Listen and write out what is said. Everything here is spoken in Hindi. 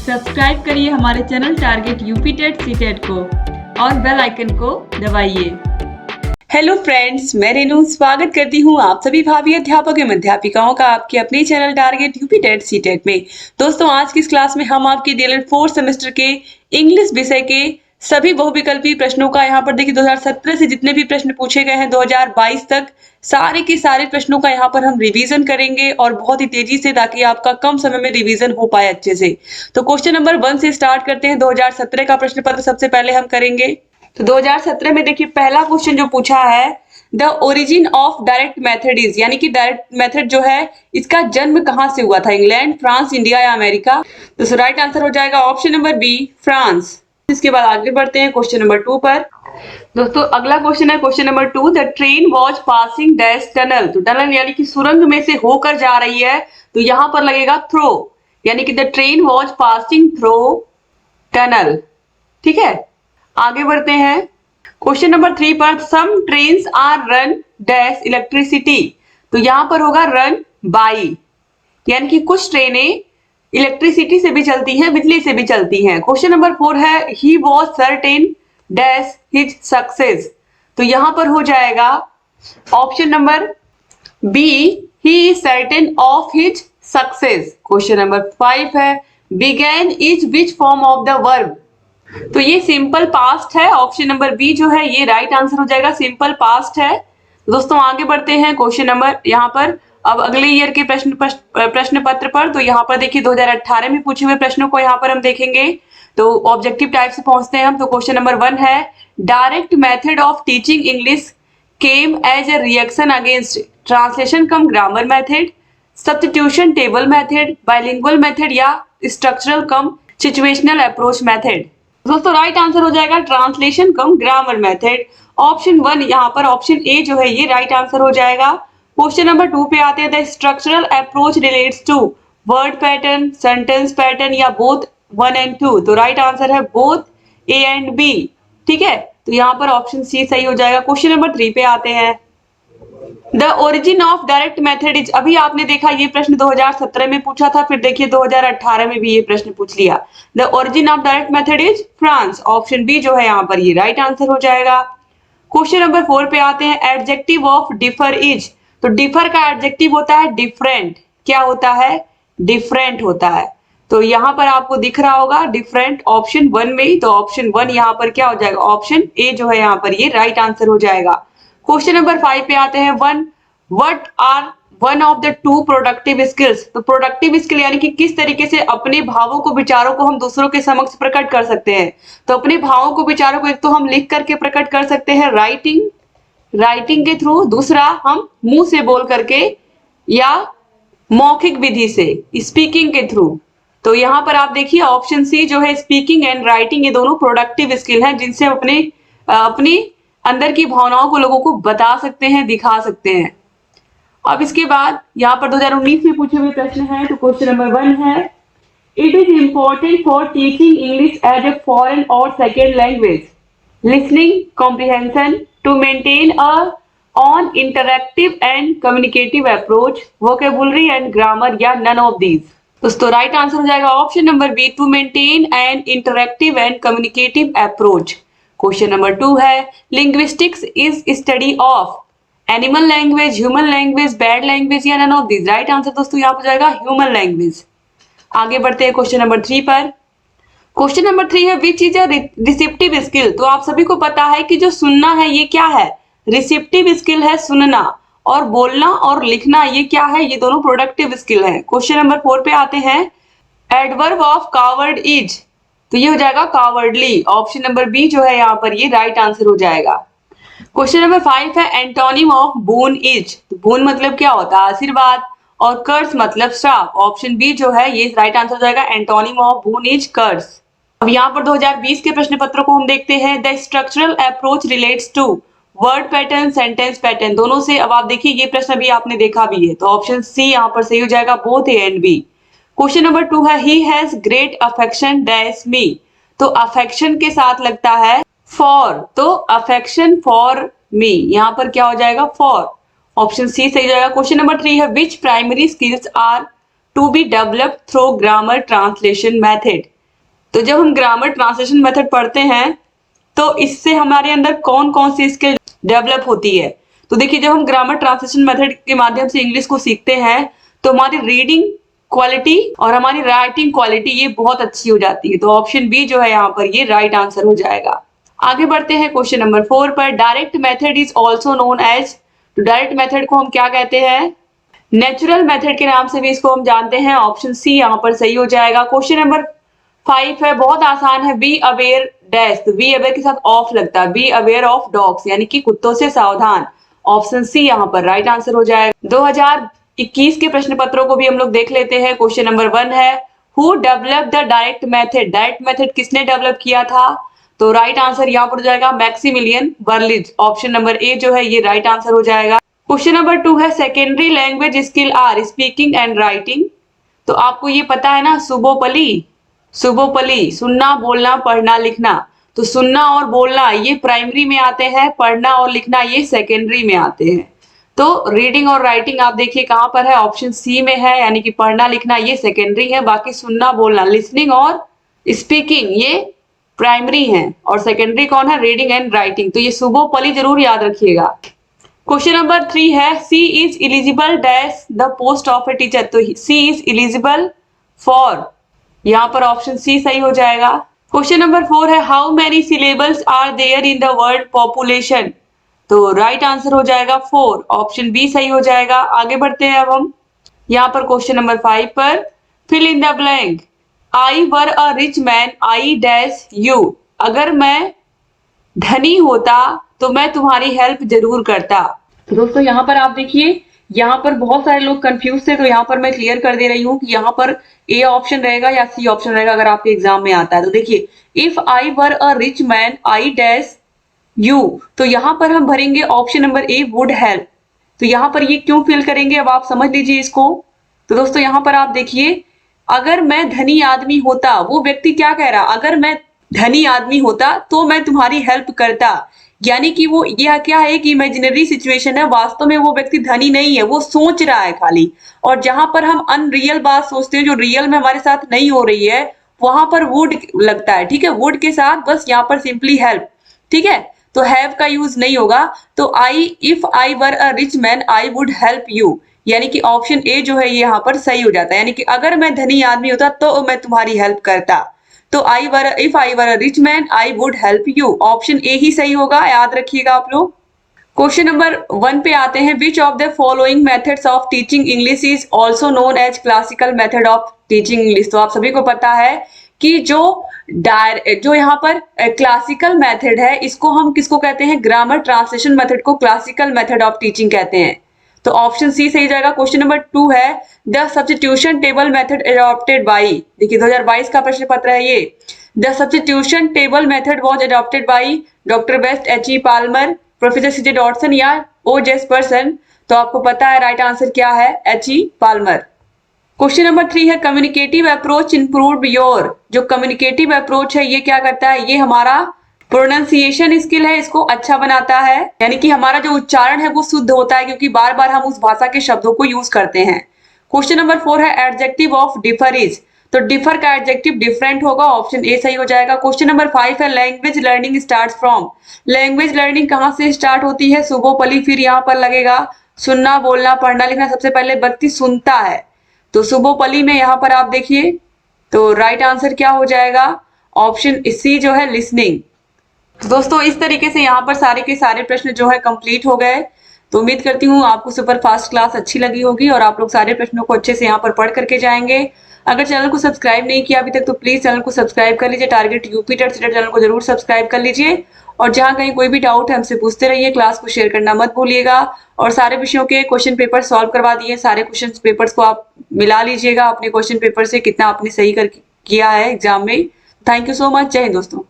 सब्सक्राइब करिए हमारे channel target UP TET CTET को और बेल आइकन को दबाइए। हेलो फ्रेंड्स, मैं रेनू स्वागत करती हूँ आप सभी भावी अध्यापक एवं अध्यापिकाओं का आपके अपने channel target UP TET CTET में। दोस्तों, आज की इस क्लास में हम आपके डीएलएड 4th सेमेस्टर के इंग्लिश विषय के सभी बहुविकल्पी प्रश्नों का यहाँ पर देखिए 2017 से जितने भी प्रश्न पूछे गए हैं 2022 तक सारे के सारे प्रश्नों का यहाँ पर हम रिवीजन करेंगे और बहुत ही तेजी से, ताकि आपका कम समय में रिवीजन हो पाए अच्छे से। तो क्वेश्चन नंबर 1 से स्टार्ट करते हैं। 2017 का प्रश्न पत्र सबसे पहले हम करेंगे। तो 2017 में देखिए पहला क्वेश्चन जो पूछा है, the origin of direct method is, यानी कि डायरेक्ट मेथड जो है इसका जन्म कहां से हुआ था, इंग्लैंड, फ्रांस, इंडिया या अमेरिका। तो राइट आंसर हो जाएगा ऑप्शन नंबर बी, फ्रांस। इसके बाद आगे बढ़ते हैं क्वेश्चन नंबर 2 पर। दोस्तों अगला क्वेश्चन है question number 2, the train was passing dash tunnel. तो टनल यानी कि सुरंग में से होकर जा रही है, तो यहां पर लगेगा थ्रो, यानी कि the train was passing through tunnel. ठीक है, आगे बढ़ते हैं क्वेश्चन नंबर 3 पर, some trains are run dash electricity. तो यहां पर होगा रन बाई, यानी कि कुछ ट्रेनें इलेक्ट्रिसिटी से भी चलती हैं, बिजली से भी चलती हैं। क्वेश्चन नंबर 4 है, he was certain dash his success. तो यहां पर हो जाएगा option number B, he is certain of his success. Question number 5 है, began is which form of the verb. तो ये सिंपल पास्ट है, ऑप्शन नंबर बी जो है ये राइट आंसर हो जाएगा, सिंपल पास्ट है। दोस्तों आगे बढ़ते हैं क्वेश्चन नंबर यहाँ पर अब अगले ईयर के प्रश्न पत्र पर। तो यहाँ पर देखिए 2018 में पूछे हुए प्रश्नों को यहाँ पर हम देखेंगे। तो ऑब्जेक्टिव टाइप से पहुंचते हैं हम। तो क्वेश्चन नंबर 1 है, direct method of teaching English came as a reaction against translation cum grammar method, substitution table method, bilingual method या structural cum situational approach method. दोस्तों राइट आंसर हो जाएगा translation cum grammar method, option 1 यहाँ पर ऑप्शन ए जो है ये राइट आंसर हो जाएगा। क्वेश्चन नंबर 2 पे आते हैं, the structural approach relates to word pattern, sentence pattern या बोथ 1 and 2। तो राइट आंसर है बोथ ए एंड बी। ठीक है, तो यहाँ पर ऑप्शन सी सही हो जाएगा। क्वेश्चन नंबर 3 पे आते हैं, the origin of direct method is. अभी आपने देखा ये प्रश्न 2017 में पूछा था, फिर देखिए 2018 में भी ये प्रश्न पूछ लिया। The origin of direct method is France, option B जो है यहाँ पर ये राइट आंसर हो जाएगा। क्वेश्चन नंबर 4 पे आते हैं, एडजेक्टिव ऑफ डिफर इज। तो डिफर का एडजेक्टिव होता है डिफरेंट। क्या होता है? डिफरेंट होता है। तो यहाँ पर आपको दिख रहा होगा डिफरेंट ऑप्शन 1 में ही, तो ऑप्शन 1 यहाँ पर क्या हो जाएगा, ऑप्शन ए जो है यहाँ पर ये राइट आंसर हो जाएगा। क्वेश्चन नंबर 5 पे आते हैं, what are one of the 2 productive skills. तो प्रोडक्टिव स्किल यानी कि किस तरीके से अपने भावों को, विचारों को हम दूसरों के समक्ष प्रकट कर सकते हैं। तो अपने भावों को, विचारों को एक तो हम लिख करके प्रकट कर सकते हैं राइटिंग के थ्रू, दूसरा हम मुंह से बोल करके या मौखिक विधि से स्पीकिंग के थ्रू। तो यहाँ पर आप देखिए ऑप्शन सी जो है स्पीकिंग एंड राइटिंग, ये दोनों प्रोडक्टिव स्किल हैं जिनसे हम अपनी अंदर की भावनाओं को लोगों को बता सकते हैं, दिखा सकते हैं। अब इसके बाद यहाँ पर 2019 में पूछे हुए प्रश्न है। तो क्वेश्चन नंबर 1 है, it is important for teaching English as a foreign और second language, listening comprehension to maintain a on interactive and communicative approach, vocabulary and grammar या none of these। दोस्तों राइट आंसर हो जाएगा option number B, to maintain an interactive and communicative approach. Question number 2 है, linguistics is study of animal language, human language, bad language या none of these. Right answer दोस्तों यहाँ पर जाएगा ह्यूमन लैंग्वेज। आगे बढ़ते हैं क्वेश्चन नंबर 3 पर। क्वेश्चन नंबर 3 है, which is a receptive skill. तो आप सभी को पता है कि जो सुनना है ये क्या है, रिसेप्टिव स्किल है सुनना, और बोलना और लिखना ये क्या है, ये दोनों प्रोडक्टिव स्किल है। क्वेश्चन नंबर 4 पे आते हैं, एडवर्ब ऑफ कावर्ड इज। तो ये हो जाएगा कावर्डली, ऑप्शन नंबर बी जो है यहाँ पर ये राइट आंसर हो जाएगा। क्वेश्चन नंबर 5 है, एंटोनिम ऑफ बून इज। तो बून मतलब क्या होता है, आशीर्वाद, और कर्स मतलब श्राप, ऑप्शन बी जो है ये राइट आंसर हो जाएगा, एंटोनिम ऑफ बून इज कर्स। अब यहाँ पर 2020 के प्रश्न पत्रों को हम देखते हैं, the structural approach relates to word pattern, sentence pattern, दोनों से। अब आप देखिए ये प्रश्न भी आपने देखा भी है, तो ऑप्शन सी यहाँ पर सही हो जाएगा, both A and B. Question number 2 है, he has great affection dash me. तो अफेक्शन के साथ लगता है फॉर, तो अफेक्शन फॉर मी, यहाँ पर क्या हो जाएगा, फॉर, ऑप्शन सी सही हो जाएगा। क्वेश्चन नंबर 3 है, which primary skills are to be developed through grammar translation method. तो जब हम ग्रामर ट्रांसलेशन मेथड पढ़ते हैं तो इससे हमारे अंदर कौन कौन सी स्किल डेवलप होती है। तो देखिए, जब हम ग्रामर ट्रांसलेशन मेथड के माध्यम से इंग्लिश को सीखते हैं तो हमारी रीडिंग क्वालिटी और हमारी राइटिंग क्वालिटी ये बहुत अच्छी हो जाती है। तो ऑप्शन बी जो है यहाँ पर ये राइट आंसर हो जाएगा। आगे बढ़ते हैं क्वेश्चन नंबर 4 पर। Direct method is also known as, तो डायरेक्ट मेथड को हम क्या कहते हैं? नेचुरल मेथड के नाम से भी इसको हम जानते हैं। ऑप्शन सी यहाँ पर सही हो जाएगा। क्वेश्चन नंबर 5 है, बहुत आसान है। बी अवेयर डैश, तो बी अवेयर के साथ ऑफ लगता है। बी अवेयर ऑफ डॉग्स, यानी कि कुत्तों से सावधान। ऑप्शन सी यहाँ पर राइट आंसर हो जाएगा। 2021 के प्रश्न पत्रों को भी हम लोग देख लेते हैं। क्वेश्चन नंबर 1 है, who develop the direct method, direct method किसने डेवलप किया था? तो राइट आंसर यहाँ पर हो जाएगा मैक्सिमिलियन बर्लिज। ऑप्शन नंबर ए जो है ये राइट आंसर हो जाएगा। क्वेश्चन नंबर 2 है, secondary language skill are speaking and writing. तो आपको ये पता है ना, सुबोपली, सुबोपली सुनना, बोलना, पढ़ना, लिखना। तो सुनना और बोलना ये प्राइमरी में आते हैं, पढ़ना और लिखना ये सेकेंडरी में आते हैं। तो रीडिंग और राइटिंग आप देखिए कहां पर है, ऑप्शन सी में है, यानी कि पढ़ना लिखना ये सेकेंडरी है, बाकी सुनना बोलना लिसनिंग और स्पीकिंग ये प्राइमरी है, और सेकेंडरी कौन है? Reading and writing. तो ये सुबोपली जरूर याद रखिएगा। क्वेश्चन नंबर 3 है, she is eligible dash the post of a teacher. तो सी इज एलिजिबल फॉर, यहाँ पर ऑप्शन सी सही हो जाएगा। क्वेश्चन नंबर 4 है, how many syllables are there in the word population. तो राइट आंसर हो जाएगा 4, ऑप्शन बी सही हो जाएगा। आगे बढ़ते हैं अब हम यहाँ पर क्वेश्चन नंबर 5 पर, fill in the blank. I were a rich man I dash you. अगर मैं धनी होता तो मैं तुम्हारी हेल्प जरूर करता। तो दोस्तों यहाँ पर आप देखिए, यहाँ पर बहुत सारे लोग कंफ्यूज थे, तो यहाँ पर मैं क्लियर कर दे रही हूँ कि यहाँ पर ए ऑप्शन रहेगा या सी ऑप्शन रहेगा अगर आपके एग्जाम में आता है। तो देखिए, if I were a rich man I dash you, तो यहाँ पर हम भरेंगे option number A would help. तो यहाँ पर ये क्यों फिल करेंगे अब आप समझ लीजिए इसको। तो दोस्तों यहाँ पर आप देखिए, अगर मैं धनी आदमी होता, वो व्यक्ति क्या कह रहा, अगर मैं धनी आदमी होता तो मैं तुम्हारी हेल्प करता। यानी कि वो यह क्या है कि इमेजिनरी सिचुएशन है, वास्तव में वो व्यक्ति धनी नहीं है, वो सोच रहा है खाली। और जहां पर हम अनरियल बात सोचते हैं जो रियल में हमारे साथ नहीं हो रही है, वहां पर वुड लगता है। ठीक है, वुड के साथ बस यहाँ पर सिंपली हेल्प। ठीक है, तो हैव का यूज नहीं होगा। तो I, if I were a rich man I would help you, यानी कि ऑप्शन ए जो है ये यहाँ पर सही हो जाता है। यानी कि अगर मैं धनी आदमी होता तो मैं तुम्हारी हेल्प करता। तो if I were a rich man I would help you, option A ही सही होगा, याद रखिएगा आप लोग। क्वेश्चन नंबर 1 पे आते हैं, which of the following methods of teaching English is also known as classical method of teaching English. तो आप सभी को पता है कि जो यहाँ पर क्लासिकल मेथड है, इसको हम किसको कहते हैं? ग्रामर ट्रांसलेशन मेथड को क्लासिकल मेथड ऑफ टीचिंग कहते हैं। तो ऑप्शन सी सही जाएगा। क्वेश्चन नंबर 2 है, the substitution table method adopted by. देखिए 2022 का प्रश्न पत्र है ये। The substitution table method was adopted by doctor best H E Palmer, professor CJ Dodson या ओ जेसपर्सन। तो आपको पता है राइट आंसर क्या है, H E Palmer. Question number 3 है, कम्युनिकेटिव अप्रोच इंप्रूव योर। जो कम्युनिकेटिव अप्रोच है ये क्या करता है? ये हमारा प्रोनाउंसिएशन स्किल है, इसको अच्छा बनाता है, यानी कि हमारा जो उच्चारण है वो शुद्ध होता है, क्योंकि बार बार हम उस भाषा के शब्दों को यूज करते हैं। क्वेश्चन नंबर 4 है, एडजेक्टिव ऑफ डिफर इज। तो डिफर का एडजेक्टिव डिफरेंट होगा, ऑप्शन ए सही हो जाएगा। क्वेश्चन नंबर 5 है, language learning start from. Language learning कहाँ से स्टार्ट होती है? सुबोपली, फिर यहाँ पर लगेगा सुनना, बोलना, पढ़ना, लिखना। सबसे पहले व्यक्ति सुनता है, तो सुबोपली में यहाँ पर आप देखिए, तो राइट आंसर क्या हो जाएगा? ऑप्शन सी जो है लिसनिंग। तो दोस्तों इस तरीके से यहाँ पर सारे के सारे प्रश्न जो है कंप्लीट हो गए। तो उम्मीद करती हूँ आपको सुपर फास्ट क्लास अच्छी लगी होगी और आप लोग सारे प्रश्नों को अच्छे से यहाँ पर पढ़ करके जाएंगे। अगर चैनल को सब्सक्राइब नहीं किया अभी तक तो प्लीज चैनल को सब्सक्राइब कर लीजिए। Target UP TET CTET channel को जरूर सब्सक्राइब कर लीजिए, और जहाँ कहीं कोई भी डाउट है हमसे पूछते रहिए। क्लास को शेयर करना मत भूलिएगा, और सारे विषयों के क्वेश्चन पेपर सॉल्व करवा दिए। सारे क्वेश्चन पेपर्स को आप मिला लीजिएगा अपने क्वेश्चन पेपर से, कितना आपने सही किया है एग्जाम में। Thank you so much. जय हिंद दोस्तों।